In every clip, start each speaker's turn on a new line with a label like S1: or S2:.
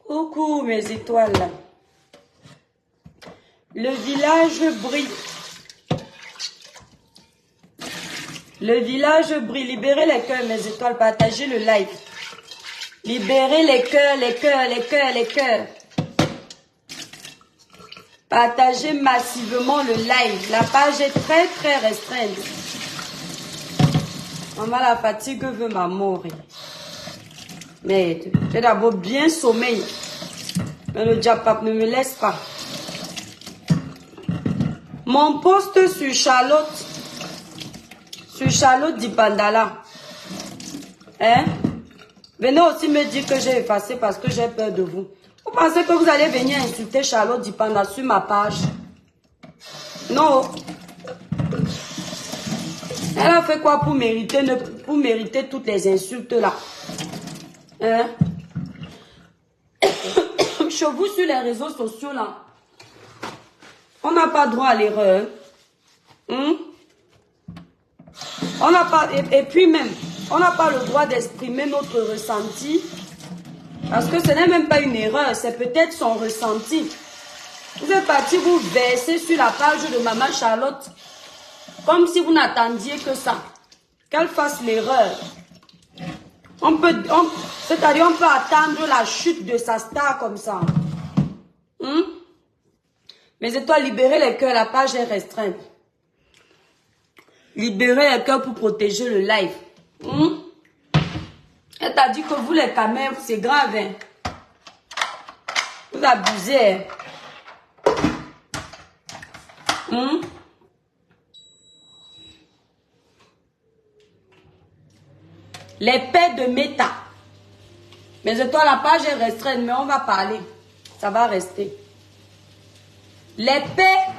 S1: Coucou mes étoiles. Le village brille. Le village brille. Libérez les cœurs mes étoiles. Partagez le live. Libérez les cœurs, les cœurs, les cœurs, les cœurs. Partagez massivement le live. La page est très très restreinte. Maman, la fatigue veut m'amourir. Mais j'ai d'abord bien sommeil. Mais le diapap ne me laisse pas. Mon poste sur Charlotte Dipandala. Hein? Venez aussi me dire que j'ai effacé parce que j'ai peur de vous. Vous pensez que vous allez venir insulter Charlotte Dipanda sur ma page? Non. Elle a fait quoi pour mériter toutes les insultes là? Hein? Chez vous sur les réseaux sociaux là, on n'a pas droit à l'erreur. Hein? On n'a pas, et puis même, on n'a pas le droit d'exprimer notre ressenti. Parce que ce n'est même pas une erreur, c'est peut-être son ressenti. Vous êtes parti vous verser sur la page de Maman Charlotte. Comme si vous n'attendiez que ça. Qu'elle fasse l'erreur. C'est-à-dire on peut attendre la chute de sa star comme ça. Mais étoiles, libérez les cœurs, la page est restreinte. Libérez les cœurs pour protéger le live. Elle t'a dit que vous les caméras, c'est grave. Hein? Vous abusez. Les paix de méta. Mais étoiles, la page est restreinte, mais on va parler. Ça va rester. Les paix.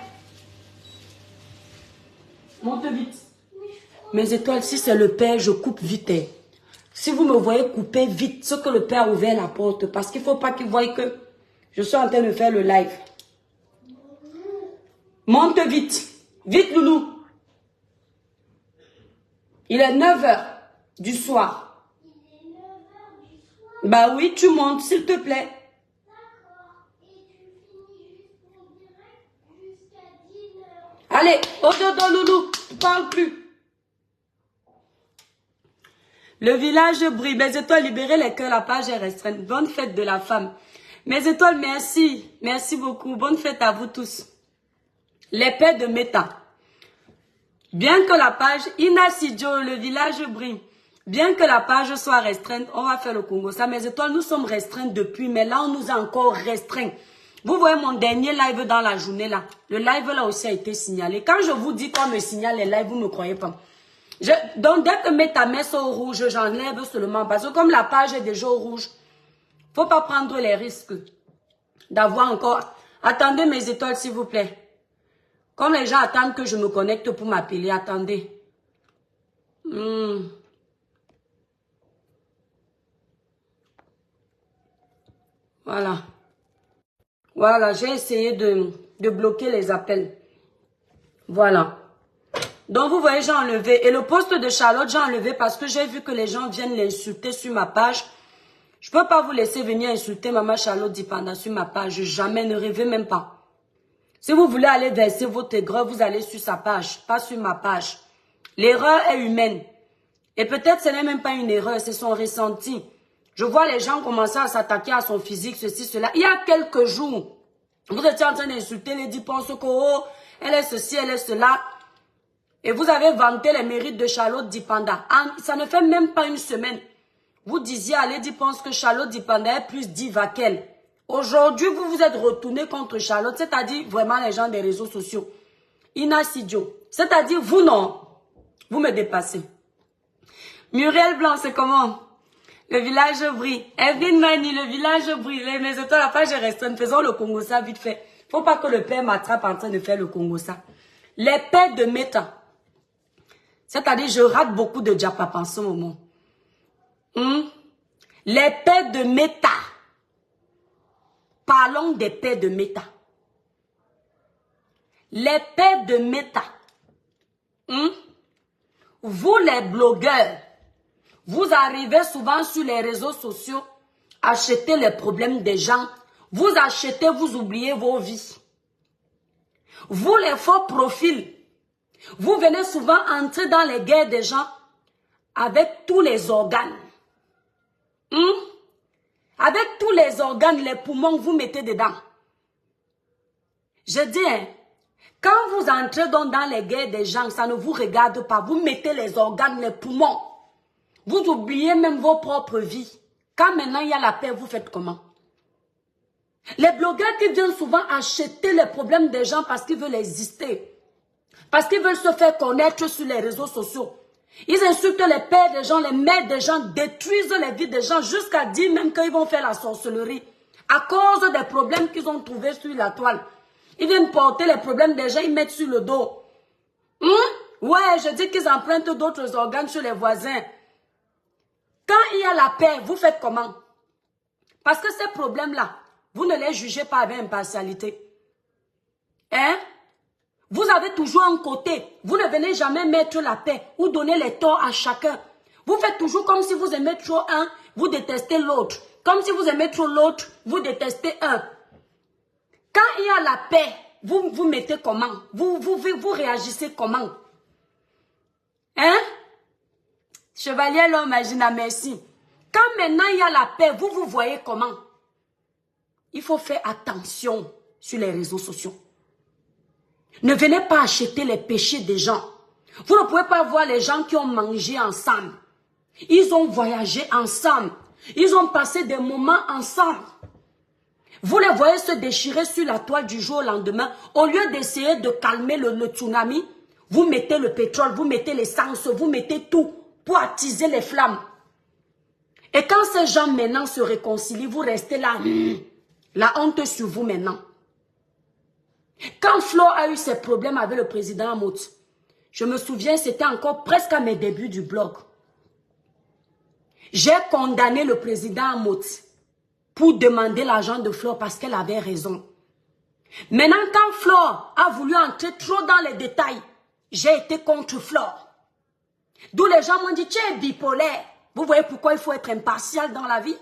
S1: Monte vite. Mes étoiles, si c'est le père, je coupe vite. Hein. Si vous me voyez couper vite, c'est que le père a ouvert la porte. Parce qu'il ne faut pas qu'il voie que je suis en train de faire le live. Monte vite. Vite, loulou. Il est 9 h du soir. Il est 9 h du soir? Bah oui, tu montes, s'il te plaît. D'accord. Et tu finis juste mon direct jusqu'à 10 h. Allez, au dodo, loulou. Tu parles plus. Le village brille. Mes étoiles, libérez les cœurs. La page est restreinte. Bonne fête de la femme. Mes étoiles, merci. Merci beaucoup. Bonne fête à vous tous. Les paix de méta. Bien que la page, Inasidjo, le village brille. Bien que la page soit restreinte, on va faire le Congo. Ça, mes étoiles, nous sommes restreintes depuis, mais là, on nous a encore restreints. Vous voyez mon dernier live dans la journée là. Le live là aussi a été signalé. Quand je vous dis qu'on me signale les lives, vous ne me croyez pas. Donc, dès que mes tamets sont au rouge, j'enlève seulement. Parce que comme la page est déjà au rouge, faut pas prendre les risques d'avoir encore... Attendez mes étoiles, s'il vous plaît. Comme les gens attendent que je me connecte pour m'appeler, attendez. Voilà. Voilà, j'ai essayé de bloquer les appels. Voilà. Donc, vous voyez, j'ai enlevé. Et le poste de Charlotte, j'ai enlevé parce que j'ai vu que les gens viennent l'insulter sur ma page. Je ne peux pas vous laisser venir insulter Maman Charlotte Dipanda sur ma page. Jamais, ne rêvez même pas. Si vous voulez aller verser votre aigreur, vous allez sur sa page, pas sur ma page. L'erreur est humaine. Et peut-être ce n'est même pas une erreur, c'est son ressenti. Je vois les gens commencer à s'attaquer à son physique, ceci, cela. Il y a quelques jours, vous étiez en train d'insulter Lady Ponsoko, elle est ceci, elle est cela. Et vous avez vanté les mérites de Charlotte Dipanda. Ça ne fait même pas une semaine. Vous disiez à Lady Pons que Charlotte Dipanda est plus diva qu'elle. Aujourd'hui, vous vous êtes retourné contre Charlotte, c'est-à-dire vraiment les gens des réseaux sociaux. Ina Sidio, c'est-à-dire vous non, vous me dépassez. Muriel Blanc, c'est comment? Le village brille. Evelyne Mani, le village brille. Les maisons, la page est restreinte. Faisons le Congo ça vite fait. Faut pas que le père m'attrape en train de faire le Congo ça. Les pères de Meta. C'est-à-dire, je rate beaucoup de diapap en ce moment. Les pères de Meta. Parlons des pères de Meta. Les pères de Meta. Vous les blogueurs, vous arrivez souvent sur les réseaux sociaux, achetez les problèmes des gens, vous achetez, vous oubliez vos vies. Vous les faux profils, vous venez souvent entrer dans les guerres des gens avec tous les organes. Avec tous les organes, les poumons, vous mettez dedans. Je dis, quand vous entrez donc dans les guerres des gens, ça ne vous regarde pas. Vous mettez les organes, les poumons. Vous oubliez même vos propres vies. Quand maintenant il y a la paix, vous faites comment? Les blogueurs qui viennent souvent acheter les problèmes des gens parce qu'ils veulent exister. Parce qu'ils veulent se faire connaître sur les réseaux sociaux. Ils insultent les pères des gens, les mères des gens, détruisent les vies des gens jusqu'à dire même qu'ils vont faire la sorcellerie. À cause des problèmes qu'ils ont trouvés sur la toile. Ils viennent porter les problèmes des gens, ils mettent sur le dos. Ouais, je dis qu'ils empruntent d'autres organes sur les voisins. Quand il y a la paix, vous faites comment? Parce que ces problèmes-là, vous ne les jugez pas avec impartialité. Vous avez toujours un côté. Vous ne venez jamais mettre la paix ou donner les torts à chacun. Vous faites toujours comme si vous aimez trop un, vous détestez l'autre. Comme si vous aimez trop l'autre, vous détestez un. Quand il y a la paix, vous mettez comment? Vous réagissez comment? Chevalier l'homme, Magina, merci. Quand maintenant il y a la paix, vous voyez comment? Il faut faire attention sur les réseaux sociaux. Ne venez pas acheter les péchés des gens. Vous ne pouvez pas voir les gens qui ont mangé ensemble. Ils ont voyagé ensemble. Ils ont passé des moments ensemble. Vous les voyez se déchirer sur la toile du jour au lendemain. Au lieu d'essayer de calmer le tsunami, vous mettez le pétrole, vous mettez l'essence, vous mettez tout pour attiser les flammes. Et quand ces gens maintenant se réconcilient, vous restez là. La honte sur vous maintenant. Quand Flo a eu ses problèmes avec le président Amout, je me souviens, c'était encore presque à mes débuts du blog. J'ai condamné le président Amout pour demander l'argent de Flore parce qu'elle avait raison. Maintenant, quand Flore a voulu entrer trop dans les détails, j'ai été contre Flore. D'où les gens m'ont dit, tu es bipolaire. Vous voyez pourquoi il faut être impartial dans la vie?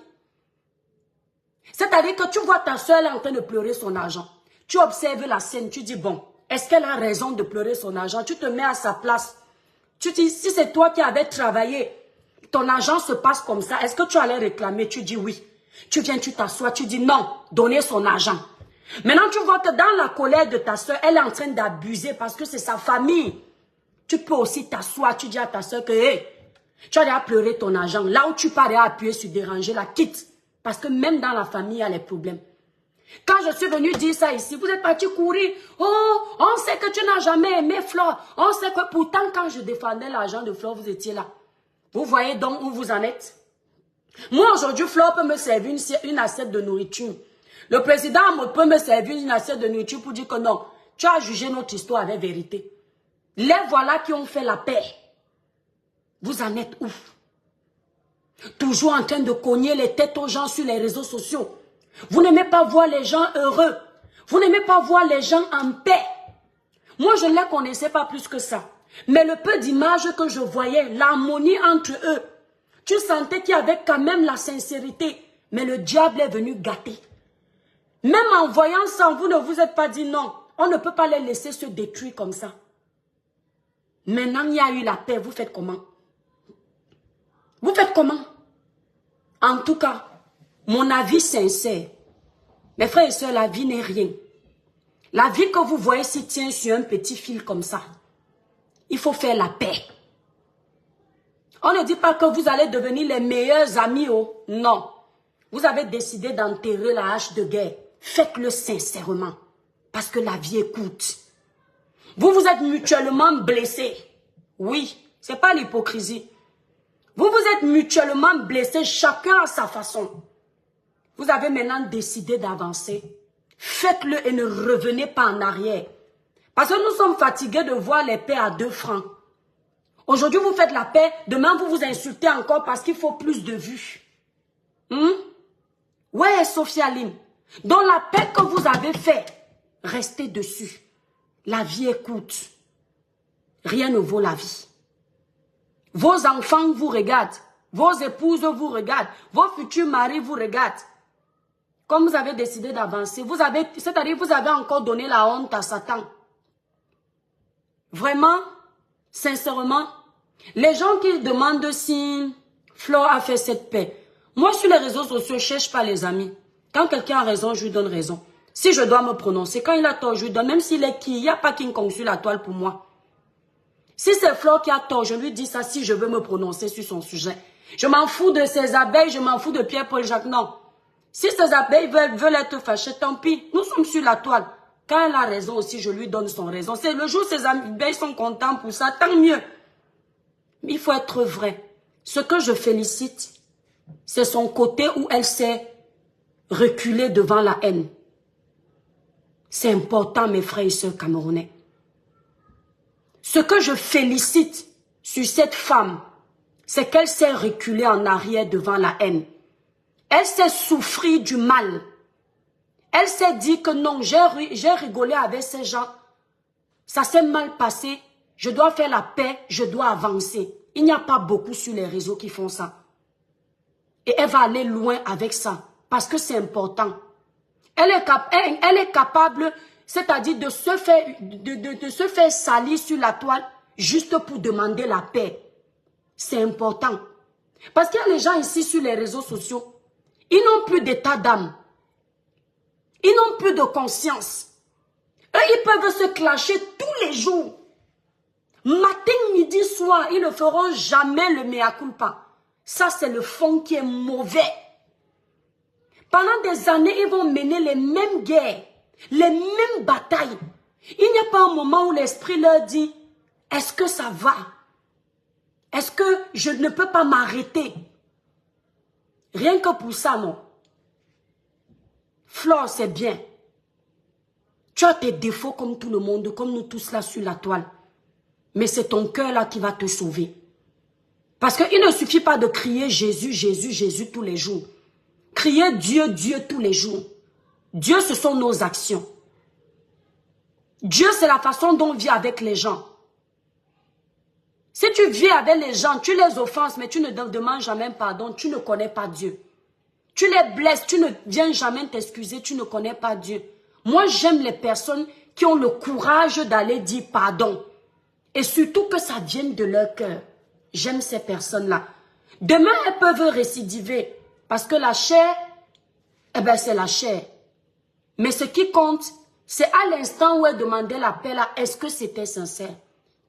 S1: C'est-à-dire que tu vois ta soeur en train de pleurer son argent. Tu observes la scène, tu dis, bon, est-ce qu'elle a raison de pleurer son argent? Tu te mets à sa place. Tu dis, si c'est toi qui avais travaillé, ton argent se passe comme ça, est-ce que tu allais réclamer? Tu dis oui. Tu viens, tu t'assois, tu dis non, donnez son argent. Maintenant, tu vois que dans la colère de ta soeur, elle est en train d'abuser parce que c'est sa famille. Tu peux aussi t'asseoir, tu dis à ta soeur que, hey, tu as déjà pleuré ton argent. Là où tu parais appuyer sur déranger, la quitte. Parce que même dans la famille, il y a les problèmes. Quand je suis venue dire ça ici, vous êtes parti courir. Oh, on sait que tu n'as jamais aimé Flore. On sait que pourtant, quand je défendais l'argent de Flore, vous étiez là. Vous voyez donc où vous en êtes? Moi, aujourd'hui, Flore peut me servir une assiette de nourriture. Le président Amout peut me servir une assiette de nourriture pour dire que non, tu as jugé notre histoire avec vérité. Les voilà qui ont fait la paix. Vous en êtes où? Toujours en train de cogner les têtes aux gens sur les réseaux sociaux. Vous n'aimez pas voir les gens heureux. Vous n'aimez pas voir les gens en paix. Moi, je ne les connaissais pas plus que ça. Mais le peu d'images que je voyais, l'harmonie entre eux, tu sentais qu'il y avait quand même la sincérité. Mais le diable est venu gâter. Même en voyant ça, vous ne vous êtes pas dit non. On ne peut pas les laisser se détruire comme ça. Maintenant, il y a eu la paix. Vous faites comment? Vous faites comment? En tout cas, mon avis sincère. Mes frères et sœurs, la vie n'est rien. La vie que vous voyez s'y tient sur un petit fil comme ça. Il faut faire la paix. On ne dit pas que vous allez devenir les meilleurs amis. Oh. Non. Vous avez décidé d'enterrer la hache de guerre. Faites-le sincèrement. Parce que la vie est courte. Vous vous êtes mutuellement blessés. Oui, ce n'est pas l'hypocrisie. Vous vous êtes mutuellement blessés, chacun à sa façon. Vous avez maintenant décidé d'avancer. Faites-le et ne revenez pas en arrière. Parce que nous sommes fatigués de voir les paix à 2 francs. Aujourd'hui, vous faites la paix. Demain, vous vous insultez encore parce qu'il faut plus de vues. Ouais, Sophia Lim. Dans la paix que vous avez fait, restez dessus. La vie est courte. Rien ne vaut la vie. Vos enfants vous regardent. Vos épouses vous regardent. Vos futurs maris vous regardent. Comme vous avez décidé d'avancer, c'est-à-dire vous avez encore donné la honte à Satan. Vraiment, sincèrement, les gens qui demandent si Flore a fait cette paix, moi sur les réseaux sociaux, je ne cherche pas les amis. Quand quelqu'un a raison, je lui donne raison. Si je dois me prononcer, quand il a tort, je lui donne, même s'il est qui, il n'y a pas King Kong sur la toile pour moi. Si c'est Flore qui a tort, je lui dis ça si je veux me prononcer sur son sujet. Je m'en fous de ses abeilles, je m'en fous de Pierre-Paul Jacques, non. Si ces abeilles veulent être fâchées, tant pis, nous sommes sur la toile. Quand elle a raison aussi, je lui donne son raison. C'est le jour où ces abeilles sont contents pour ça, tant mieux. Mais il faut être vrai. Ce que je félicite, c'est son côté où elle s'est reculée devant la haine. C'est important, mes frères et sœurs camerounais. Ce que je félicite sur cette femme, c'est qu'elle s'est reculée en arrière devant la haine. Elle s'est souffrir du mal. Elle s'est dit que non, j'ai rigolé avec ces gens. Ça s'est mal passé. Je dois faire la paix, je dois avancer. Il n'y a pas beaucoup sur les réseaux qui font ça. Et elle va aller loin avec ça. Parce que c'est important. Elle est capable, c'est-à-dire de se faire salir sur la toile juste pour demander la paix. C'est important. Parce qu'il y a les gens ici sur les réseaux sociaux. Ils n'ont plus d'état d'âme. Ils n'ont plus de conscience. Eux, ils peuvent se clasher tous les jours. Matin, midi, soir, ils ne feront jamais le mea culpa. Ça, c'est le fond qui est mauvais. Pendant des années, ils vont mener les mêmes guerres, les mêmes batailles. Il n'y a pas un moment où l'esprit leur dit, est-ce que ça va? Est-ce que je ne peux pas m'arrêter? Rien que pour ça, non. Flore, c'est bien. Tu as tes défauts comme tout le monde, comme nous tous là sur la toile. Mais c'est ton cœur là qui va te sauver. Parce qu'il ne suffit pas de crier Jésus, Jésus, Jésus tous les jours. Crier Dieu, Dieu tous les jours. Dieu, ce sont nos actions. Dieu, c'est la façon dont on vit avec les gens. Si tu vis avec les gens, tu les offenses, mais tu ne demandes jamais pardon, tu ne connais pas Dieu. Tu les blesses, tu ne viens jamais t'excuser, tu ne connais pas Dieu. Moi, j'aime les personnes qui ont le courage d'aller dire pardon. Et surtout que ça vienne de leur cœur. J'aime ces personnes-là. Demain, elles peuvent récidiver. Parce que la chair, eh ben c'est la chair. Mais ce qui compte, c'est à l'instant où elle demandait la paix là, est-ce que c'était sincère?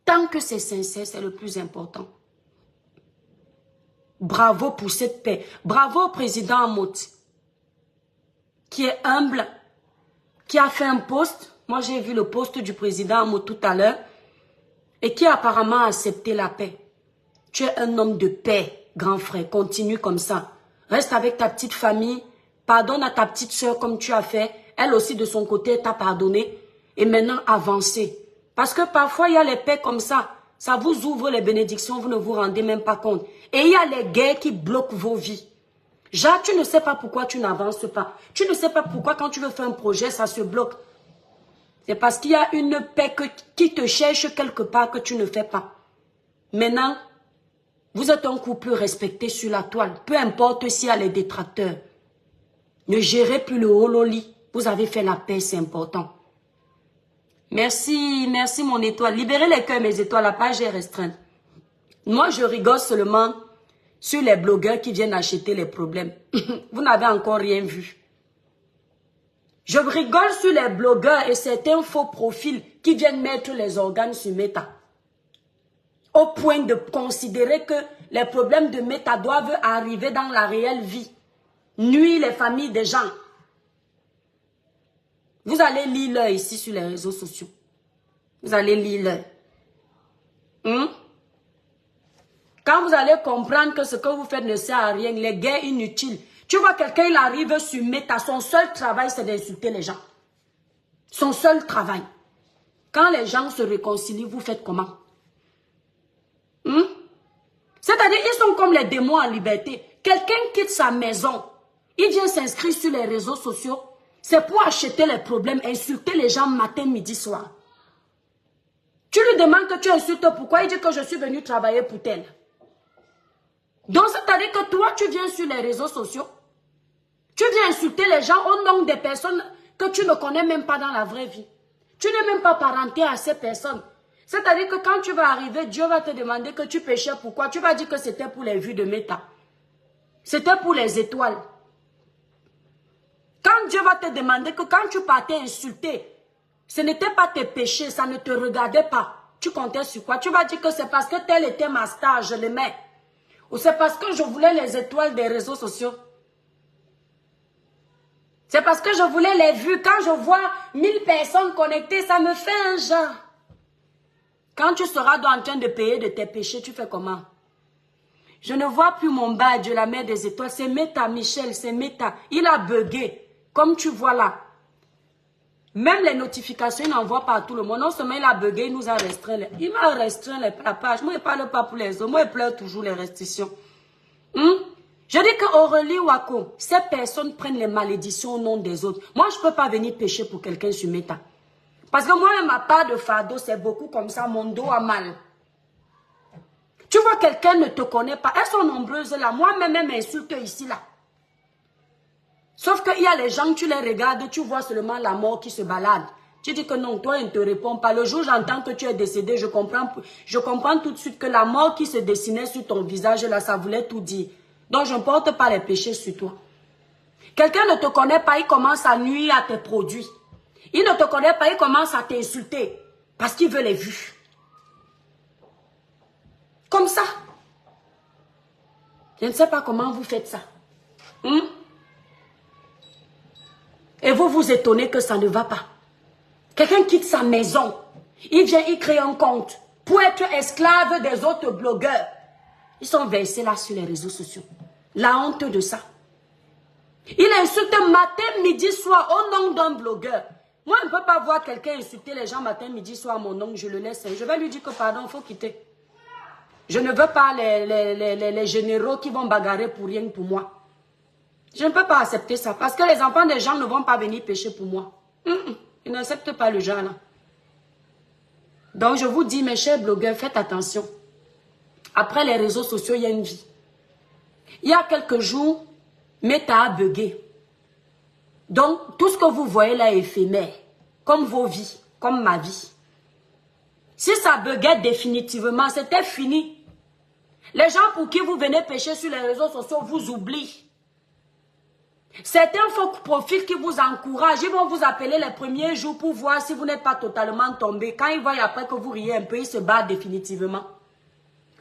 S1: Tant que c'est sincère, c'est le plus important. Bravo pour cette paix. Bravo au président Amot, qui est humble, qui a fait un post. Moi, j'ai vu le post du président Amot tout à l'heure. Et qui a apparemment accepté la paix. Tu es un homme de paix, grand frère. Continue comme ça. Reste avec ta petite famille. Pardonne à ta petite soeur comme tu as fait. Elle aussi, de son côté, t'a pardonné. Et maintenant, avancez. Parce que parfois, il y a les paix comme ça. Ça vous ouvre les bénédictions, vous ne vous rendez même pas compte. Et il y a les guerres qui bloquent vos vies. Jacques, tu ne sais pas pourquoi tu n'avances pas. Tu ne sais pas pourquoi quand tu veux faire un projet, ça se bloque. C'est parce qu'il y a une paix qui te cherche quelque part que tu ne fais pas. Maintenant, vous êtes un couple respecté sur la toile. Peu importe s'il y a les détracteurs. Ne gérez plus le hololi. Vous avez fait la paix, c'est important. Merci, merci mon étoile. Libérez les cœurs, mes étoiles. La page est restreinte. Moi, je rigole seulement sur les blogueurs qui viennent acheter les problèmes. Vous n'avez encore rien vu. Je rigole sur les blogueurs et certains faux profils qui viennent mettre les organes sur Meta. Au point de considérer que les problèmes de Meta doivent arriver dans la réelle vie. nuit les familles des gens. Vous allez lire leur ici sur les réseaux sociaux. Vous allez lire leur. Quand vous allez comprendre que ce que vous faites ne sert à rien, les guerres inutiles. Tu vois quelqu'un, il arrive sur Meta, son seul travail c'est d'insulter les gens. Son seul travail. Quand les gens se réconcilient, vous faites comment? C'est-à-dire, ils sont comme les démons en liberté. Quelqu'un quitte sa maison, il vient s'inscrire sur les réseaux sociaux, c'est pour acheter les problèmes, insulter les gens matin, midi, soir. Tu lui demandes que tu insultes pourquoi, il dit que je suis venu travailler pour tel. Donc, c'est-à-dire que toi, tu viens sur les réseaux sociaux, tu viens insulter les gens au nom des personnes que tu ne connais même pas dans la vraie vie. Tu n'es même pas parenté à ces personnes. C'est-à-dire que quand tu vas arriver, Dieu va te demander que tu péchais pourquoi. Tu vas dire que c'était pour les vues de Meta. C'était pour les étoiles. Quand Dieu va te demander que quand tu partais insulter, ce n'était pas tes péchés, ça ne te regardait pas. Tu comptais sur quoi? Tu vas dire que c'est parce que tel était ma star, je l'aimais. Ou c'est parce que je voulais les étoiles des réseaux sociaux. C'est parce que je voulais les vues. Quand je vois 1000 personnes connectées, ça me fait un genre. Quand tu seras en train de payer de tes péchés, tu fais comment? Je ne vois plus mon badge, la mère des étoiles. C'est Meta, Michel, c'est Meta. Il a bugué. Comme tu vois là. Même les notifications, il n'envoie pas à tout le monde. Non seulement il a bugué, il nous a restreint. Il m'a restreint la page. Moi, il ne parle pas pour les autres. Moi, il pleure toujours les restrictions. Je dis qu'Aurélie Wako, ces personnes prennent les malédictions au nom des autres. Moi, je ne peux pas venir pécher pour quelqu'un sur Meta. Parce que moi, ma part de fardeau, c'est beaucoup comme ça. Mon dos a mal. Tu vois, quelqu'un ne te connaît pas. Elles sont nombreuses là. Moi-même, elles m'insultent ici, là. Sauf qu'il y a les gens, tu les regardes, tu vois seulement la mort qui se balade. Tu dis que non, toi, il ne te répond pas. Le jour où j'entends que tu es décédé, je comprends tout de suite que la mort qui se dessinait sur ton visage, là, ça voulait tout dire. Donc, je ne porte pas les péchés sur toi. Quelqu'un ne te connaît pas, il commence à nuire à tes produits. Il ne te connaît pas, il commence à t'insulter. Parce qu'il veut les vues. Comme ça. Je ne sais pas comment vous faites ça. Et vous vous étonnez que ça ne va pas. Quelqu'un quitte sa maison. Il vient y créer un compte. Pour être esclave des autres blogueurs. Ils sont versés là sur les réseaux sociaux. La honte de ça. Il insulte matin, midi, soir au nom d'un blogueur. Moi, je ne peux pas voir quelqu'un insulter les gens matin, midi, soir à mon nom. Je le laisse. Je vais lui dire que pardon, il faut quitter. Je ne veux pas les généraux qui vont bagarrer pour rien pour moi. Je ne peux pas accepter ça. Parce que les enfants des gens ne vont pas venir pécher pour moi. Ils n'acceptent pas le genre là. Donc, je vous dis, mes chers blogueurs, faites attention. Après les réseaux sociaux, il y a une vie. Il y a quelques jours, Meta a bugué. Donc, tout ce que vous voyez là est éphémère. Comme vos vies, comme ma vie. Si ça buguait définitivement, c'était fini. Les gens pour qui vous venez pécher sur les réseaux sociaux vous oublient. Certains faux profils qui vous encouragent, ils vont vous appeler les premiers jours pour voir si vous n'êtes pas totalement tombé. Quand ils voient après que vous riez un peu, ils se battent définitivement.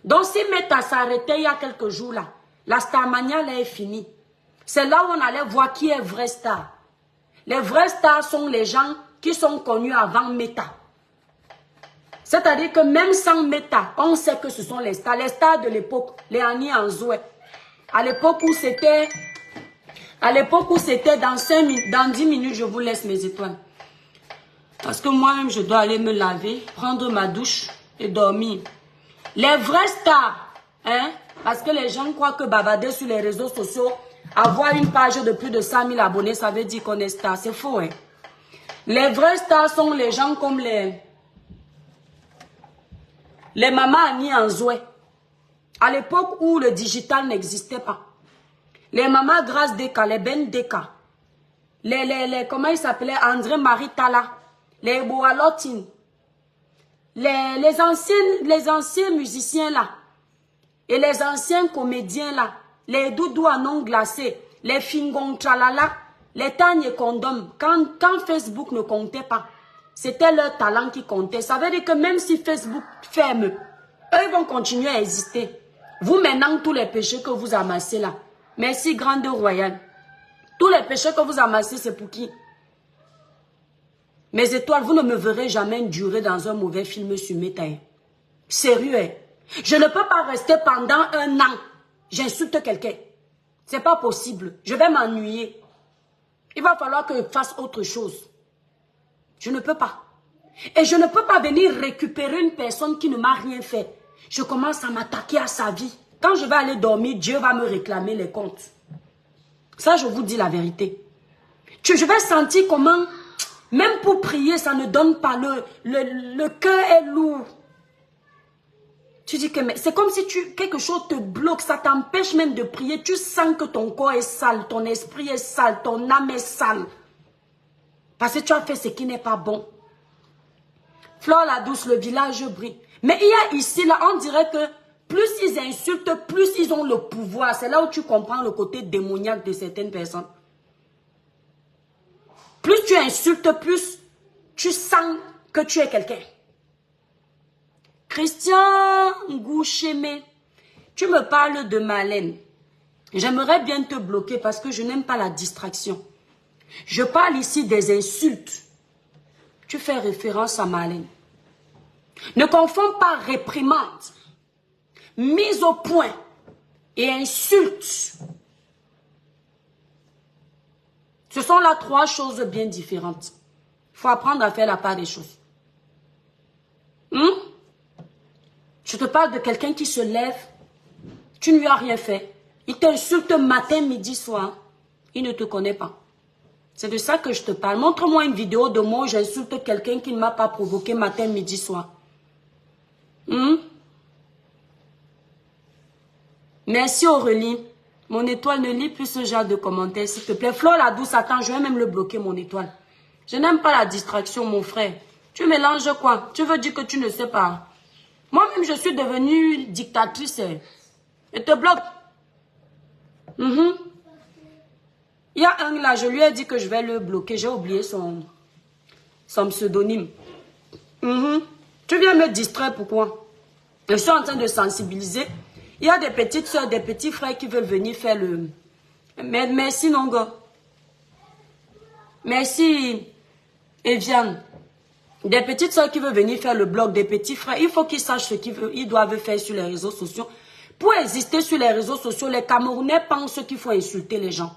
S1: Donc si Meta s'arrêtait il y a quelques jours là, la Starmania là est finie. C'est là où on allait voir qui est vrai star. Les vrais stars sont les gens qui sont connus avant Meta. C'est-à-dire que même sans Meta, on sait que ce sont les stars de l'époque, les Annie Anzoué. À l'époque où c'était dans 10 minutes, je vous laisse mes étoiles. Parce que moi-même, je dois aller me laver, prendre ma douche et dormir. Les vrais stars, hein, parce que les gens croient que bavarder sur les réseaux sociaux, avoir une page de plus de 100 000 abonnés, ça veut dire qu'on est star. C'est faux, hein. Les vrais stars sont les gens comme les mamans Annie Anzoué. À l'époque où le digital n'existait pas. Les mamans Grâce Deka, les Ben Deka, comment ils s'appelaient, André-Marie Tala, les Boalotine, les anciens musiciens là, et les anciens comédiens là, les Doudou à non glacés, les Fingon Tralala, les Tanya Condom, quand Facebook ne comptait pas, c'était leur talent qui comptait. Ça veut dire que même si Facebook ferme, eux ils vont continuer à exister. Vous maintenant, tous les péchés que vous amassez là, merci, grande royale. Tous les péchés que vous amassez, c'est pour qui? Mes étoiles, vous ne me verrez jamais durer dans un mauvais film sur Meta. Sérieux, hein? Je ne peux pas rester pendant un an. J'insulte quelqu'un. C'est pas possible. Je vais m'ennuyer. Il va falloir que je fasse autre chose. Je ne peux pas. Et je ne peux pas venir récupérer une personne qui ne m'a rien fait. Je commence à m'attaquer à sa vie. Quand je vais aller dormir, Dieu va me réclamer les comptes. Ça, je vous dis la vérité. Je vais sentir comment, même pour prier, ça ne donne pas. Le cœur est lourd. Tu dis que c'est comme si quelque chose te bloque, ça t'empêche même de prier. Tu sens que ton corps est sale, ton esprit est sale, ton âme est sale. Parce que tu as fait ce qui n'est pas bon. Flore la douce, le village brille. Mais il y a ici, là, on dirait que plus ils insultent, plus ils ont le pouvoir. C'est là où tu comprends le côté démoniaque de certaines personnes. Plus tu insultes, plus tu sens que tu es quelqu'un. Christian Ngouchémé, tu me parles de Marlène. J'aimerais bien te bloquer parce que je n'aime pas la distraction. Je parle ici des insultes. Tu fais référence à Marlène. Ne confonds pas réprimande, mise au point et insulte. Ce sont là trois choses bien différentes. Il faut apprendre à faire la part des choses. Je te parle de quelqu'un qui se lève, tu ne lui as rien fait. Il t'insulte matin, midi, soir. Il ne te connaît pas. C'est de ça que je te parle. Montre-moi une vidéo de moi où j'insulte quelqu'un qui ne m'a pas provoqué matin, midi, soir. Merci Aurélie. Mon étoile, ne lit plus ce genre de commentaires, s'il te plaît. Flore la douce, attends, je vais même le bloquer, mon étoile. Je n'aime pas la distraction, mon frère. Tu mélanges quoi? Tu veux dire que tu ne sais pas? Moi-même, je suis devenue dictatrice. Et te bloque. Il y a un là, je lui ai dit que je vais le bloquer. J'ai oublié son pseudonyme. Tu viens me distraire, pourquoi? Je suis en train de sensibiliser. Il y a des petites soeurs, des petits frères qui veulent venir faire le... Merci, Nongo. Merci, Eviane. Des petites soeurs qui veulent venir faire le blog, des petits frères. Il faut qu'ils sachent ce qu'ils doivent faire sur les réseaux sociaux. Pour exister sur les réseaux sociaux, les Camerounais pensent qu'il faut insulter les gens.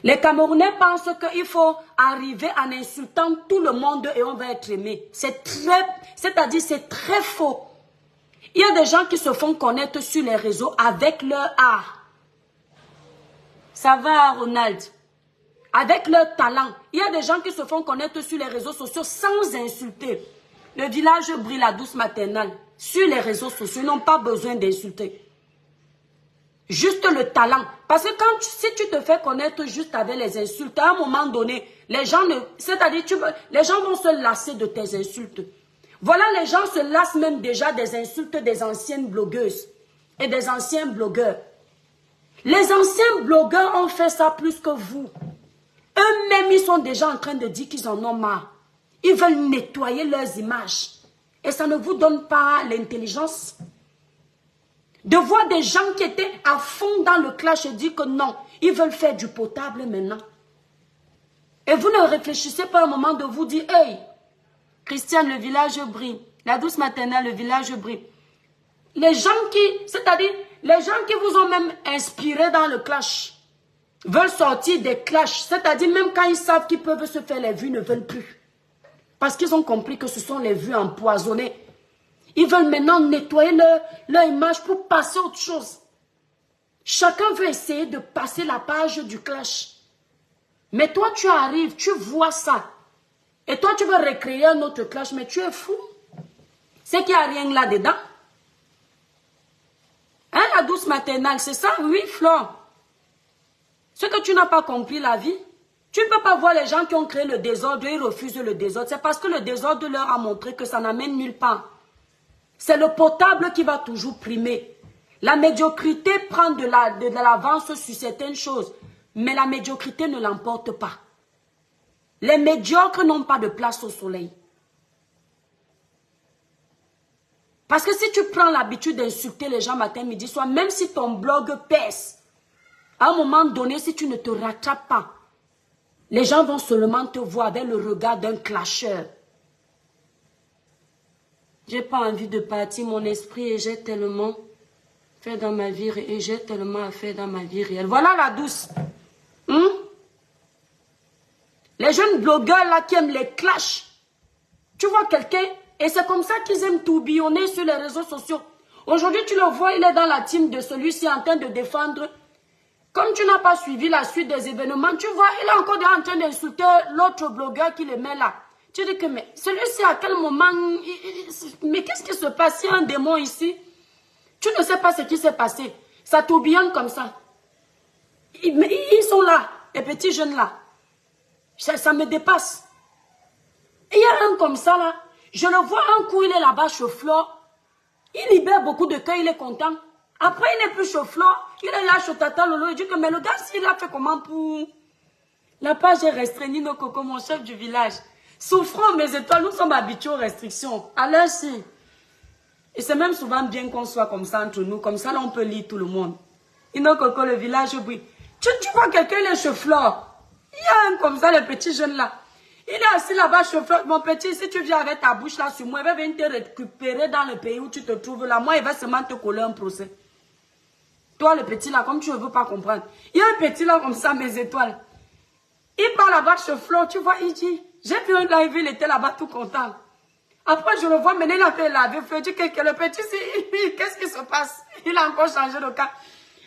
S1: Les Camerounais pensent qu'il faut arriver en insultant tout le monde et on va être aimé. C'est-à-dire c'est très faux. Il y a des gens qui se font connaître sur les réseaux avec leur art. Ça va, Ronald? Avec leur talent. Il y a des gens qui se font connaître sur les réseaux sociaux sans insulter. Le village brille, la douce maternelle. Sur les réseaux sociaux, ils n'ont pas besoin d'insulter. Juste le talent. Parce que si tu te fais connaître juste avec les insultes, à un moment donné, les gens les gens vont se lasser de tes insultes. Voilà, les gens se lassent même déjà des insultes des anciennes blogueuses et des anciens blogueurs. Les anciens blogueurs ont fait ça plus que vous. Eux-mêmes, ils sont déjà en train de dire qu'ils en ont marre. Ils veulent nettoyer leurs images. Et ça ne vous donne pas l'intelligence de voir des gens qui étaient à fond dans le clash et dire que non, ils veulent faire du potable maintenant. Et vous ne réfléchissez pas un moment de vous dire, hey, Christiane, le village brille. La douce maternelle, le village brille. Les gens c'est-à-dire, les gens qui vous ont même inspiré dans le clash, veulent sortir des clashs. C'est-à-dire, même quand ils savent qu'ils peuvent se faire les vues, ils ne veulent plus. Parce qu'ils ont compris que ce sont les vues empoisonnées. Ils veulent maintenant nettoyer leur image pour passer à autre chose. Chacun veut essayer de passer la page du clash. Mais toi, tu arrives, tu vois ça. Et toi, tu veux recréer un autre clash, mais tu es fou. C'est qu'il n'y a rien là-dedans. Hein, la douce maternelle, c'est ça? Oui, Flore. Ce que tu n'as pas compris la vie, tu ne peux pas voir les gens qui ont créé le désordre et ils refusent le désordre. C'est parce que le désordre leur a montré que ça n'amène nulle part. C'est le potable qui va toujours primer. La médiocrité prend de l'avance sur certaines choses, mais la médiocrité ne l'emporte pas. Les médiocres n'ont pas de place au soleil. Parce que si tu prends l'habitude d'insulter les gens matin, midi, soir, même si ton blog pèse, À un moment donné, si tu ne te rattrapes pas, les gens vont seulement te voir avec le regard d'un clasheur. J'ai pas envie de partir, mon esprit, et j'ai tellement fait dans ma vie, et j'ai tellement à faire dans ma vie réelle. Voilà la douce. Les jeunes blogueurs là qui aiment les clashs. Tu vois quelqu'un, et c'est comme ça qu'ils aiment tourbillonner sur les réseaux sociaux. Aujourd'hui, tu le vois, il est dans la team de celui-ci en train de défendre. Comme tu n'as pas suivi la suite des événements, tu vois, il est encore en train d'insulter l'autre blogueur qui le met là. Tu dis que, mais celui-ci, à quel moment, mais qu'est-ce qui se passe? Il y a un démon ici. Tu ne sais pas ce qui s'est passé. Ça tourbillonne comme ça. Ils sont là, les petits jeunes là. Ça me dépasse. Et il y a un comme ça là. Je le vois un coup, il est là-bas chauffleur. Il libère beaucoup de cœur, il est content. Après, il n'est plus chauffleur. Il est là chez Tata Lolo. Il dit que, mais le gars, s'il a fait comment pour... La page est restreinte, Nino Coco, mon chef du village. Souffrons, mes étoiles, nous sommes habitués aux restrictions. Alors si. Et c'est même souvent bien qu'on soit comme ça entre nous. Comme ça, là, on peut lire tout le monde. Nino Coco, le village brille. Tu vois quelqu'un, il est chauffleur. Il y a un comme ça, le petit jeune là. Il est assis là-bas, chauffeur. Mon petit, si tu viens avec ta bouche là sur moi, il va venir te récupérer dans le pays où tu te trouves là. Moi, il va seulement te coller un procès. Toi, le petit là, comme tu ne veux pas comprendre. Il y a un petit là comme ça, mes étoiles. Il part là-bas, chauffeur. Tu vois, il dit, j'ai vu un live, il était là-bas tout content. Après, je le vois mener la fait laver. Je dis que le petit, qu'est-ce qui se passe? Il a encore changé de cas.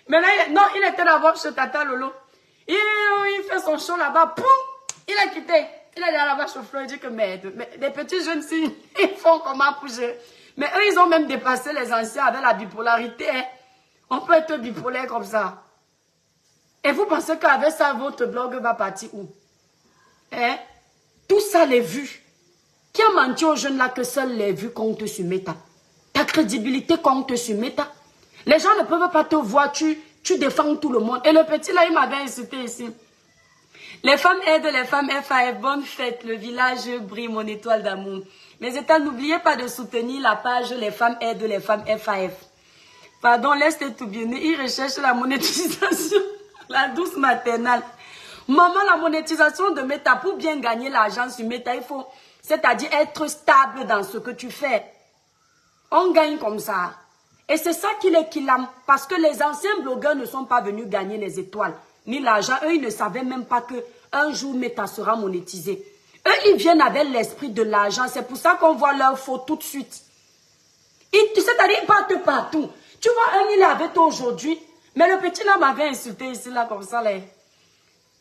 S1: Mais là, il était d'abord chez Tata Lolo. Il fait son show là-bas. Poum! Il a quitté. Il est là-bas chauffeur. Il dit que, mais les petits jeunes, ils font comment pour gérer? Mais eux, ils ont même dépassé les anciens avec la bipolarité. Hein. On peut être bipolaire comme ça. Et vous pensez qu'avec ça, votre blog va partir où? Hein? Tout ça, les vues. Qui a menti aux jeunes là que seuls les vues comptent sur Meta? Ta crédibilité compte sur Meta. Les gens ne peuvent pas te voir, tu défends tout le monde. Et le petit là, il m'avait insulté ici. Les femmes aident les femmes FAF. Bonne fête, le village brille, mon étoile d'amour. Mes étoiles, n'oubliez pas de soutenir la page Les femmes aident les femmes FAF. Pardon, laisse-le tout bien. Il recherche la monétisation, la douce maternelle. Maman, la monétisation de Meta, pour bien gagner l'argent sur Meta, il faut, c'est-à-dire être stable dans ce que tu fais. On gagne comme ça. Et c'est ça qu'il est qu'il aime. Parce que les anciens blogueurs ne sont pas venus gagner les étoiles, ni l'argent. Eux, ils ne savaient même pas qu'un jour Meta sera monétisé. Eux, ils viennent avec l'esprit de l'argent. C'est pour ça qu'on voit leur faute tout de suite. C'est-à-dire, ils partent partout. Tu vois, un, il est avec toi aujourd'hui. Mais le petit là m'avait insulté ici, là, comme ça, là.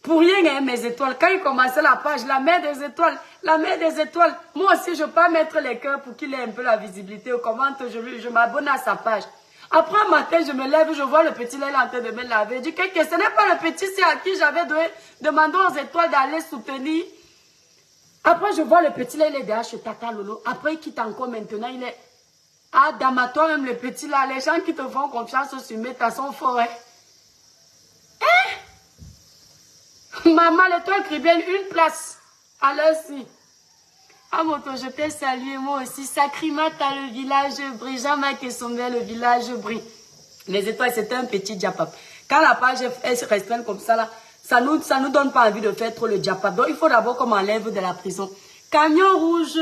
S1: Pour rien, hein, mes étoiles. Quand il commençait la page, la mer des étoiles, la mer des étoiles. Moi aussi, je peux pas mettre les cœurs pour qu'il ait un peu la visibilité. Au commente, je m'abonne à sa page. Après, un matin, je me lève, je vois le petit là, il est en train de me laver. Je dis que ce n'est pas le petit, c'est à qui j'avais demandé aux étoiles d'aller soutenir. Après, je vois le petit là, il est derrière chez Tata Lolo. Après, il quitte encore maintenant, il est... Ah, Dama, toi-même, le petit là, les gens qui te font confiance sur Meta sont forts, hein. Maman, l'étoile Cribienne, une place. Alors si. Ah, moto, je t'ai salué, moi aussi. Sacrimata, le village brille. Jean-Marc et Sommet, le village brille. Les étoiles, c'était un petit diapap. Quand la page est restreinte comme ça, là, ça nous donne pas envie de faire trop le diapap. Donc, il faut d'abord qu'on m'enlève de la prison. Camion rouge,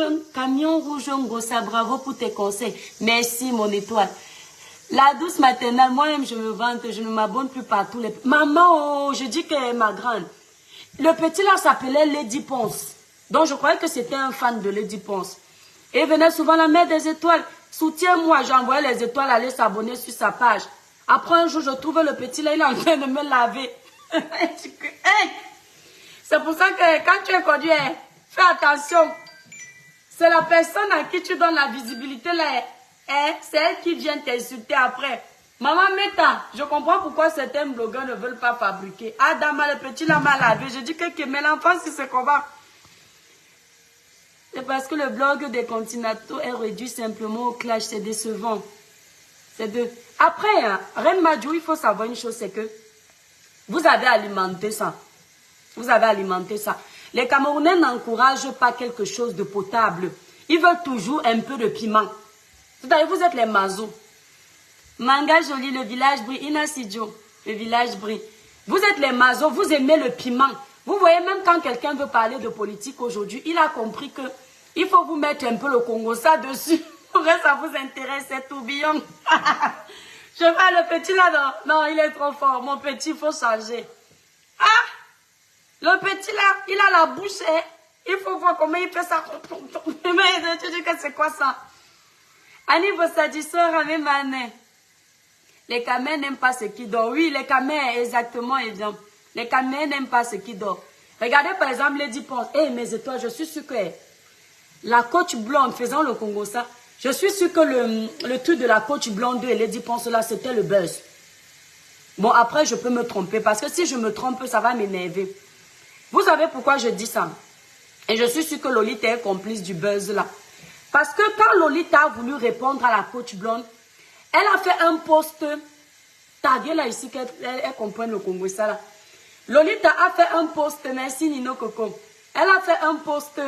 S1: Ngossa, bravo pour tes conseils. Merci, mon étoile. La douce maternelle, moi-même, je me vante, je ne m'abonne plus partout. Maman, oh, je dis qu'elle est ma grande. Le petit là s'appelait Lady Ponce. Donc je croyais que c'était un fan de Lady Ponce. Et il venait souvent la mère des étoiles. Soutiens-moi, j'envoyais les étoiles aller s'abonner sur sa page. Après un jour, je trouve le petit là, il est en train de me laver. C'est pour ça que quand tu es conduit, fais attention. C'est la personne à qui tu donnes la visibilité là. C'est elle qui vient t'insulter après. Maman Meta, je comprends pourquoi certains blogueurs ne veulent pas fabriquer. Adama, le petit l'a mal lavé. Je dis que mais l'enfant, si c'est qu'on va. C'est parce que le blog des Continentaux est réduit simplement au clash. C'est décevant. C'est deux. Après, hein, Reine Madjou, il faut savoir une chose, c'est que vous avez alimenté ça. Vous avez alimenté ça. Les Camerounais n'encouragent pas quelque chose de potable. Ils veulent toujours un peu de piment. C'est-à-dire, vous êtes les mazos. Manga Joli, le village brille. Inasidjo, le village brille. Vous êtes les mazos, vous aimez le piment. Vous voyez, même quand quelqu'un veut parler de politique aujourd'hui, il a compris que il faut vous mettre un peu le Congo ça dessus. Pour que ça vous intéresse, c'est tourbillon. Je vois le petit là, non, il est trop fort. Mon petit, il faut changer. Ah, le petit là, il a la bouche, hein. Il faut voir comment il fait ça. Mais tu dis que c'est quoi ça? Annie Bossadissor avec Mané. Les Caméens n'aiment pas ce qui dort. Oui, les Caméens, exactement, évidemment. Les Caméens n'aiment pas ce qui dort. Regardez par exemple Lady Ponce. Eh, mes étoiles, je suis sûre que la coach blonde faisant le Congo ça, je suis sûre que le truc de la coach blonde et Lady Ponce là, c'était le buzz. Bon, après, je peux me tromper parce que si je me trompe, ça va m'énerver. Vous savez pourquoi je dis ça? Et je suis sûre que Lolita est complice du buzz là. Parce que quand Lolita a voulu répondre à la coach blonde, elle a fait un post, tagué là ici, qu'elle comprenne le Congo ça là. Lolita a fait un post, merci Nino Coco. Elle a fait un post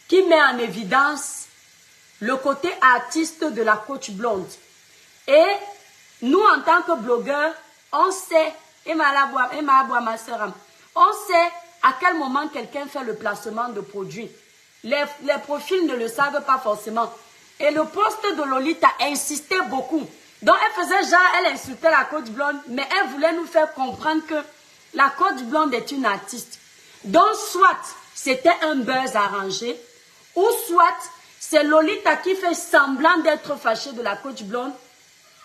S1: qui met en évidence le côté artiste de la coach blonde. Et nous, en tant que blogueurs, on sait, ma soeur, on sait à quel moment quelqu'un fait le placement de produits. Les profils ne le savent pas forcément. Et le poste de Lolita insistait beaucoup. Donc, elle faisait genre, elle insultait la coach blonde, mais elle voulait nous faire comprendre que la coach blonde est une artiste. Donc, soit c'était un buzz arrangé, ou soit c'est Lolita qui fait semblant d'être fâchée de la coach blonde,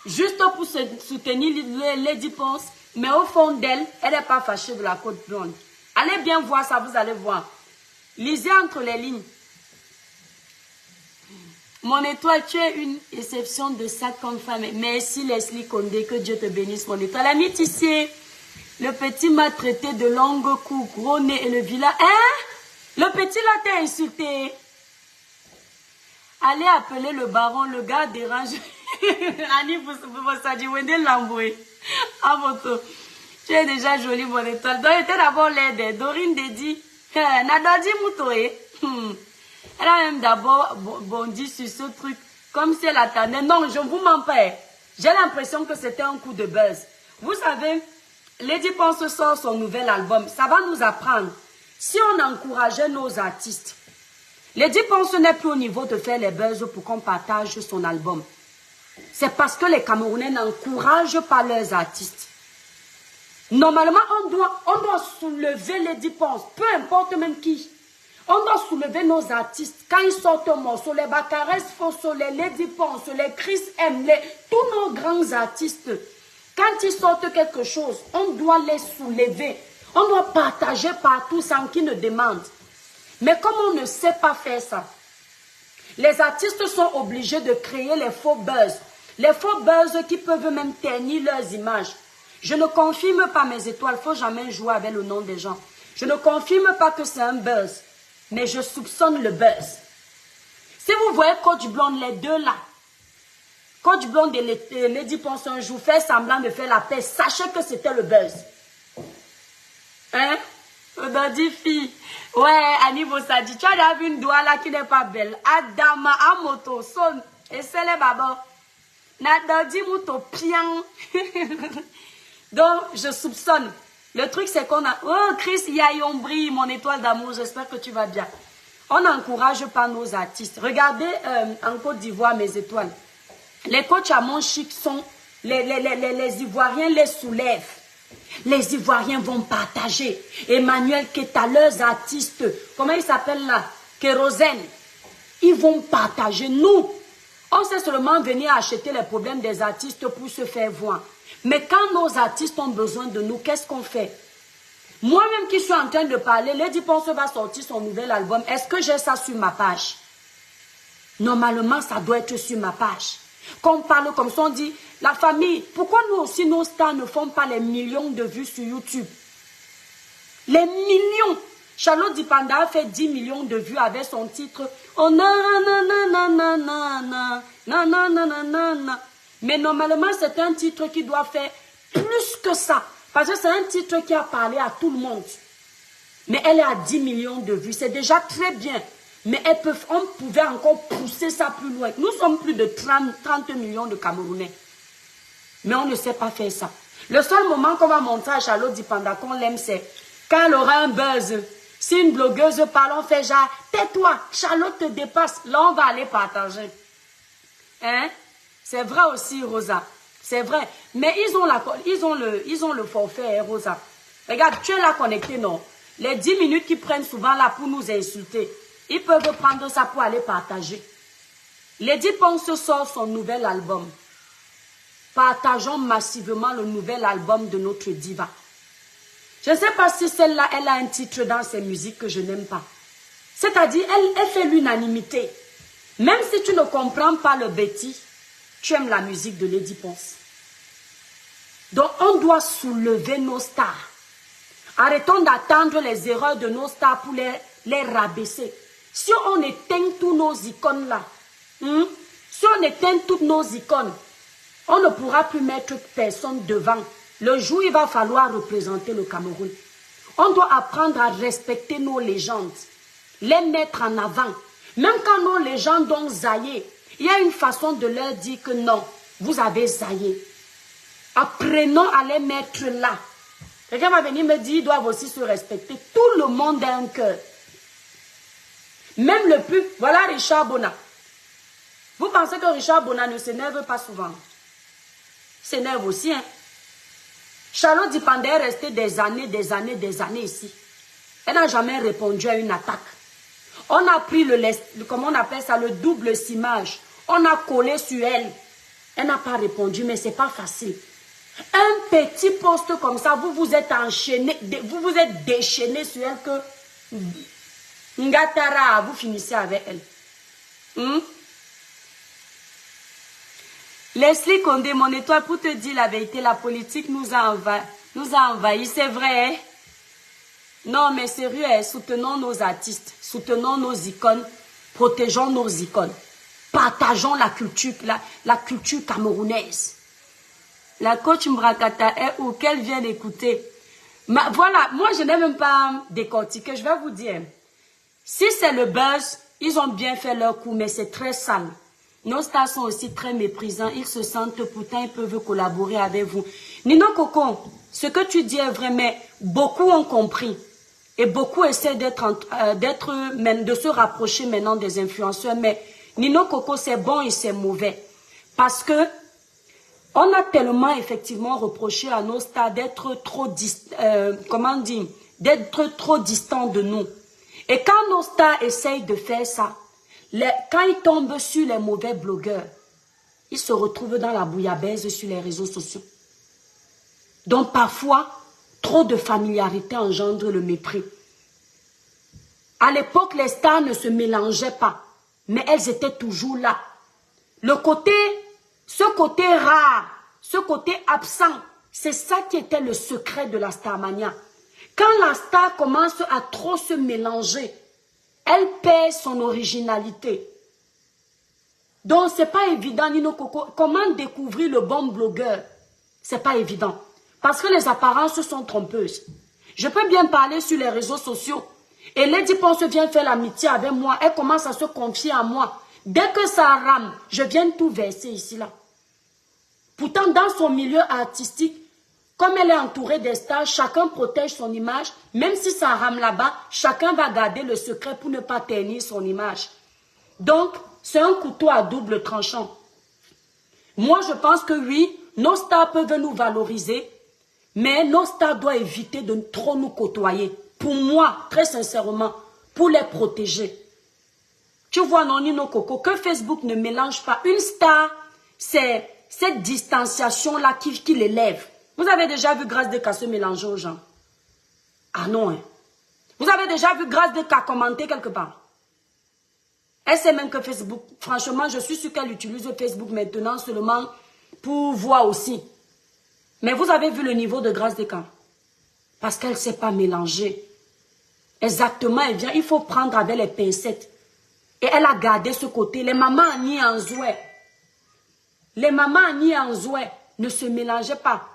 S1: juste pour soutenir Lady Ponce, mais au fond d'elle, elle n'est pas fâchée de la coach blonde. Allez bien voir ça, vous allez voir. Lisez entre les lignes. Mon étoile, tu es une exception de ça comme femme. Merci Leslie Condé, que Dieu te bénisse, mon étoile. Ami Tissier, le petit m'a traité de longue cou, gros nez et le vilain. Hein? Le petit là t'a insulté. Allez appeler le baron, le gars dérange. Annie, vous savez, Wendel Lamboué. À votre. Tu es déjà jolie, mon étoile. Donc, était d'abord l'aide. Dorine Dedi. Nadadi Moutoé. Elle a même d'abord bondi sur ce truc, comme si elle attendait. Non, je ne vous mens pas. J'ai l'impression que c'était un coup de buzz. Vous savez, Lady Ponce sort son nouvel album. Ça va nous apprendre. Si on encourageait nos artistes, Lady Ponce n'est plus au niveau de faire les buzz pour qu'on partage son album. C'est parce que les Camerounais n'encouragent pas leurs artistes. Normalement, on doit soulever Lady Ponce, peu importe même qui. On doit soulever nos artistes. Quand ils sortent un morceau, les Bakares Fosso, les Lady Ponce, les Chris M, tous nos grands artistes, quand ils sortent quelque chose, on doit les soulever. On doit partager partout sans qu'ils ne demandent. Mais comme on ne sait pas faire ça, les artistes sont obligés de créer les faux buzz. Les faux buzz qui peuvent même ternir leurs images. Je ne confirme pas mes étoiles, il ne faut jamais jouer avec le nom des gens. Je ne confirme pas que c'est un buzz. Mais je soupçonne le buzz. Si vous voyez Coach Blonde, les deux là, Coach Blonde et Lady Ponce un jour fait semblant de faire la paix, sachez que c'était le buzz. Hein? Odadi fille. Ouais, Annie Bossadi, tu as déjà vu une doigt là qui n'est pas belle. Adama, Amoto, Son, et c'est les babas. Nadadi Mouto, Pian. Donc, je soupçonne. Le truc, c'est qu'on a... Oh, Chris Yayombri, mon étoile d'amour, j'espère que tu vas bien. On n'encourage pas nos artistes. Regardez en Côte d'Ivoire, mes étoiles. Les coachs à mon chic sont... Les Ivoiriens les soulèvent. Les Ivoiriens vont partager. Emmanuel Keta, leurs artistes, comment ils s'appellent là? Kérosène. Ils vont partager. Nous, on sait seulement venir acheter les problèmes des artistes pour se faire voir. Mais quand nos artistes ont besoin de nous, qu'est-ce qu'on fait? Moi-même qui suis en train de parler, Lady Ponce va sortir son nouvel album. Est-ce que j'ai ça sur ma page? Normalement, ça doit être sur ma page. Quand on parle comme ça, on dit, la famille, pourquoi nous aussi, nos stars ne font pas les millions de vues sur YouTube? Les millions! Charlotte Dipanda a fait 10 millions de vues avec son titre. Oh nanana. Mais normalement, c'est un titre qui doit faire plus que ça. Parce que c'est un titre qui a parlé à tout le monde. Mais elle est à 10 millions de vues. C'est déjà très bien. Mais on pouvait encore pousser ça plus loin. Nous sommes plus de 30 millions de Camerounais. Mais on ne sait pas faire ça. Le seul moment qu'on va montrer à Charlotte Dipanda qu'on l'aime, c'est quand elle aura un buzz. Si une blogueuse parle, on fait genre, tais-toi, Charlotte te dépasse. Là, on va aller partager. Hein? C'est vrai aussi, Rosa. C'est vrai. Mais ils ont le forfait, hein, Rosa. Regarde, tu es là connecté, non? Les 10 minutes qu'ils prennent souvent là pour nous insulter, ils peuvent prendre ça pour aller partager. Lady Ponce sort son nouvel album. Partageons massivement le nouvel album de notre diva. Je ne sais pas si celle-là, elle a un titre dans ses musiques que je n'aime pas. C'est-à-dire, elle fait l'unanimité. Même si tu ne comprends pas le Betty, tu aimes la musique de Lady Ponce. Donc, on doit soulever nos stars. Arrêtons d'attendre les erreurs de nos stars pour les rabaisser. Si on éteint tous nos icônes là, si on éteint toutes nos icônes, on ne pourra plus mettre personne devant. Le jour où il va falloir représenter le Cameroun. On doit apprendre à respecter nos légendes, les mettre en avant. Même quand nos légendes ont zaillé, il y a une façon de leur dire que non, vous avez zaillé. Apprenons à les mettre là. Quelqu'un va venir me dire, ils doivent aussi se respecter. Tout le monde a un cœur. Même le plus... Voilà Richard Bona. Vous pensez que Richard Bona ne s'énerve pas souvent? Il s'énerve aussi, hein? Charlotte Dipanda est restée des années ici. Elle n'a jamais répondu à une attaque. On a pris comment on appelle ça, le double simage. On a collé sur elle. Elle n'a pas répondu, mais c'est pas facile. Un petit poste comme ça, vous vous êtes enchaîné, vous vous êtes déchaîné sur elle que Ngatara, vous finissez avec elle. Leslie Condé, mon étoile, pour te dire la vérité, la politique nous a envahi, c'est vrai. Hein? Non, mais sérieux, hein? Soutenons nos artistes, soutenons nos icônes, protégeons nos icônes, partageons la culture camerounaise. La coach Mbrakata est où? Qu'elle vient d'écouter. Voilà, moi je n'ai même pas décortiqué, je vais vous dire. Si c'est le buzz, ils ont bien fait leur coup, mais c'est très sale. Nos stars sont aussi très méprisants. Ils se sentent, pourtant, ils peuvent collaborer avec vous. Nino Coco, ce que tu dis est vrai, mais beaucoup ont compris. Et beaucoup essaient de se rapprocher maintenant des influenceurs. Mais Nino Coco, c'est bon et c'est mauvais. Parce que on a tellement, effectivement, reproché à nos stars d'être trop, d'être trop distants de nous. Et quand nos stars essayent de faire ça, quand ils tombent sur les mauvais blogueurs, ils se retrouvent dans la bouillabaisse sur les réseaux sociaux. Donc parfois, trop de familiarité engendre le mépris. À l'époque, les stars ne se mélangeaient pas, mais elles étaient toujours là. Ce côté rare, ce côté absent, c'est ça qui était le secret de la Starmania. Quand la star commence à trop se mélanger, elle perd son originalité. Donc, ce n'est pas évident, Nino Coco. Comment découvrir le bon blogueur? Ce n'est pas évident. Parce que les apparences sont trompeuses. Je peux bien parler sur les réseaux sociaux. Et Lady Ponce vient faire l'amitié avec moi. Elle commence à se confier à moi. Dès que ça rame, je viens tout verser ici, là. Pourtant, dans son milieu artistique, comme elle est entourée des stars, chacun protège son image. Même si ça rame là-bas, chacun va garder le secret pour ne pas ternir son image. Donc, c'est un couteau à double tranchant. Moi, je pense que oui, nos stars peuvent nous valoriser, mais nos stars doivent éviter de trop nous côtoyer. Pour moi, très sincèrement, pour les protéger. Tu vois, non, Nino Coco, que Facebook ne mélange pas. Une star, c'est cette distanciation-là qui l'élève. Vous avez déjà vu Grâce Deka se mélanger aux gens? Ah non, hein. Vous avez déjà vu Grâce Deka commenter quelque part? Elle sait même que Facebook, franchement, je suis sûre qu'elle utilise Facebook maintenant seulement pour voir aussi. Mais vous avez vu le niveau de Grâce Deka? Parce qu'elle ne sait pas mélanger. Exactement, elle vient, il faut prendre avec les pincettes. Et elle a gardé ce côté. Les mamans Annie en Zoué. Les mamans Annie en Zoué ne se mélangeaient pas.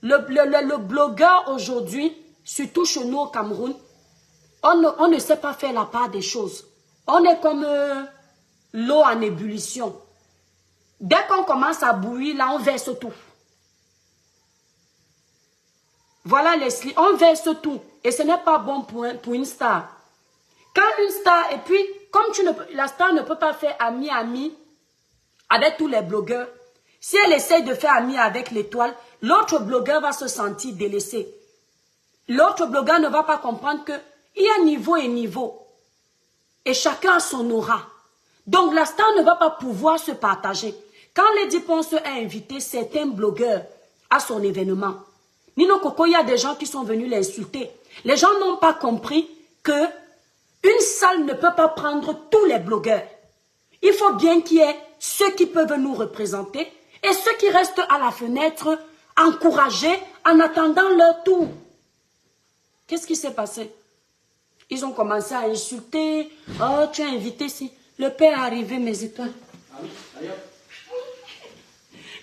S1: Le blogueur aujourd'hui, surtout chez nous au Cameroun, on ne sait pas faire la part des choses. On est comme l'eau en ébullition. Dès qu'on commence à bouillir, là, on verse tout. Voilà Leslie, on verse tout. Et ce n'est pas bon pour une star. Quand une star, et puis, comme la star ne peut pas faire ami avec tous les blogueurs, si elle essaye de faire ami avec l'étoile, l'autre blogueur va se sentir délaissé. L'autre blogueur ne va pas comprendre qu'il y a niveau et niveau. Et chacun a son aura. Donc la star ne va pas pouvoir se partager. Quand Lady Ponce a invité certains blogueurs à son événement, Nino Coco, il y a des gens qui sont venus l'insulter. Les gens n'ont pas compris que une salle ne peut pas prendre tous les blogueurs. Il faut bien qu'il y ait ceux qui peuvent nous représenter et ceux qui restent à la fenêtre encouragés en attendant leur tour. Qu'est-ce qui s'est passé? Ils ont commencé à insulter. Oh, tu as invité si. Le père est arrivé, mes étoiles.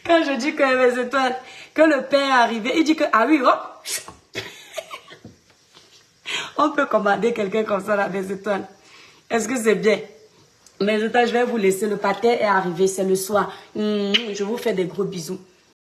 S1: Quand je dis que mes étoiles, que le père est arrivé, il dit que, ah oui, oh. On peut commander quelqu'un comme ça, là, mes étoiles. Est-ce que c'est bien? Mes étoiles, je vais vous laisser. Le pâté est arrivé, c'est le soir. Je vous fais des gros bisous.